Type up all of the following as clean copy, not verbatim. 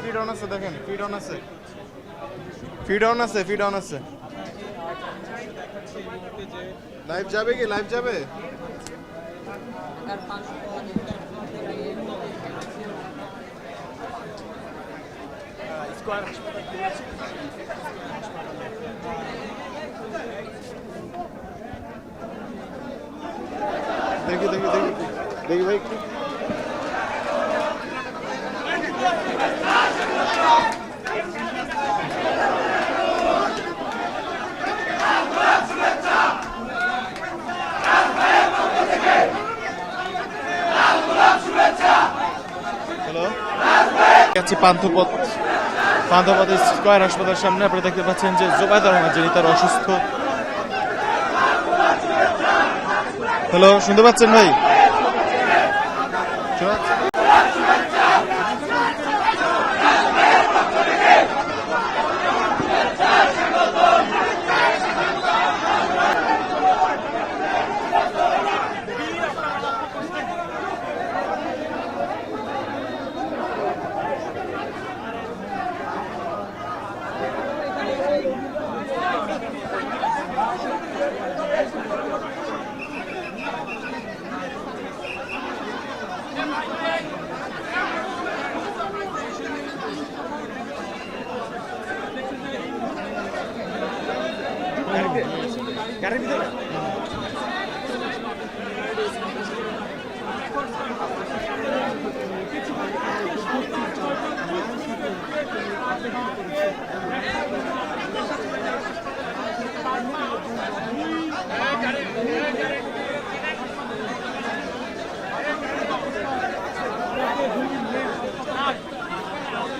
Feed on আছে, দেখেন feed on আছে, ফিড অন আছে, ফিড অন আছে। লাইভ যাবে কি? লাইভ যাবে? দেখি দেখি দেখি দেখি ভাই একটু। হ্যালো, যাচ্ছি পান্থপথ স্কয়ার হাসপাতালের সামনে। আপনারা দেখতে পাচ্ছেন যে জোবায়দা রহমান, যিনি তার অসুস্থ। হ্যালো, শুনতে পাচ্ছেন ভাই? গাড়ির ভিতরে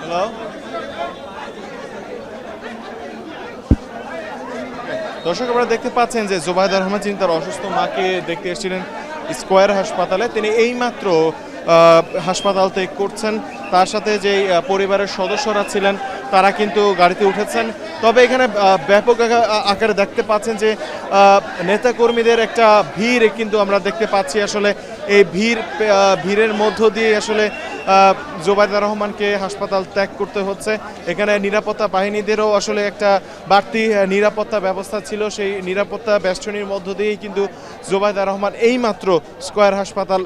হ্যালো, দর্শক আপনারা দেখতে পাচ্ছেন যে জোবায়দা রহমান, যিনি তার অসুস্থ মাকে দেখতে এসেছিলেন স্কয়ার হাসপাতালে, তিনি এইমাত্র হাসপাতাল ত্যাগ করছেন। তার সাথে যে পরিবারের সদস্যরা ছিলেন তারা কিন্তু গাড়িতে উঠেছেন। তবে এখানে ব্যাপক আকারে দেখতে পাচ্ছেন যে নেতাকর্মীদের একটা ভিড় কিন্তু আমরা দেখতে পাচ্ছি। আসলে এই ভিড়ের মধ্য দিয়ে আসলে জোবায়দা রহমানকে হাসপাতাল ত্যাগ করতে হচ্ছে। এখানে নিরাপত্তা বাহিনীদেরও আসলে একটা বাড়তি নিরাপত্তা ব্যবস্থা ছিল। সেই নিরাপত্তা বেষ্টনীর মধ্য দিয়েই কিন্তু জোবায়দা রহমান এইমাত্র স্কয়ার হাসপাতাল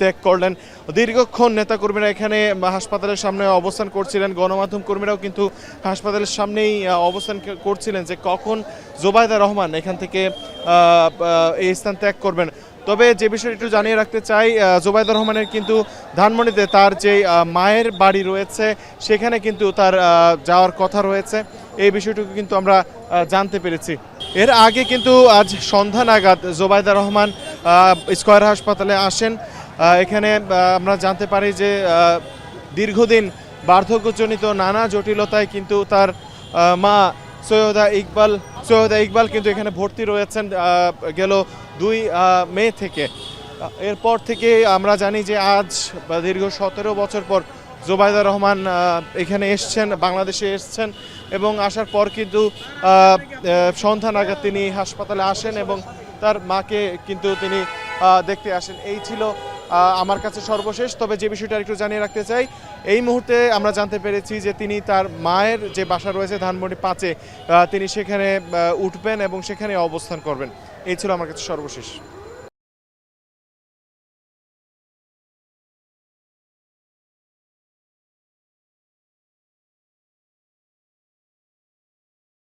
ত্যাগ করলেন। দীর্ঘক্ষণ নেতাকর্মীরা এখানে হাসপাতালের সামনে অবস্থান করছিলেন, গণমাধ্যম কর্মীরাও কিন্তু হাসপাতালের সামনেই অবস্থান করছিলেন যে কখন জোবায়দা রহমান এখান থেকে এই স্থান ত্যাগ করবেন। তবে যে বিষয়টি একটু জানিয়ে রাখতে চাই, জোবায়দা রহমানের কিন্তু ধানমন্ডিতে তার যে মায়ের বাড়ি রয়েছে সেখানে কিন্তু তার যাওয়ার কথা রয়েছে। এই বিষয়টুকু কিন্তু আমরা জানতে পেরেছি। এর আগে কিন্তু আজ সন্ধ্যা নাগাদ জোবায়দা রহমান স্কয়ার হাসপাতালে আসেন। এখানে আমরা জানতে পারি যে দীর্ঘদিন বার্ধক্যজনিত নানা জটিলতায় কিন্তু তার মা সৈয়দা ইকবাল কিন্তু এখানে ভর্তি রয়েছেন গেল 2 মে থেকে। এরপর থেকে আমরা জানি যে আজ দীর্ঘ 17 বছর পর জোবায়দা রহমান এখানে এসছেন, বাংলাদেশে এসছেন, এবং আসার পর কিন্তু সন্ধ্যা নাগাদ তিনি হাসপাতালে আসেন এবং তার মাকে কিন্তু তিনি দেখতে আসেন। এই ছিল আমার কাছে সর্বশেষ। তবে যে বিষয়টা একটু জানিয়ে রাখতে চাই, এই মুহূর্তে আমরা জানতে পেরেছি যে তিনি তার মায়ের যে বাসা রয়েছে ধানমন্ডি 5-এ, তিনি সেখানে উঠবেন এবং সেখানে অবস্থান করবেন। এই ছিল আমার কাছে সর্বশেষ।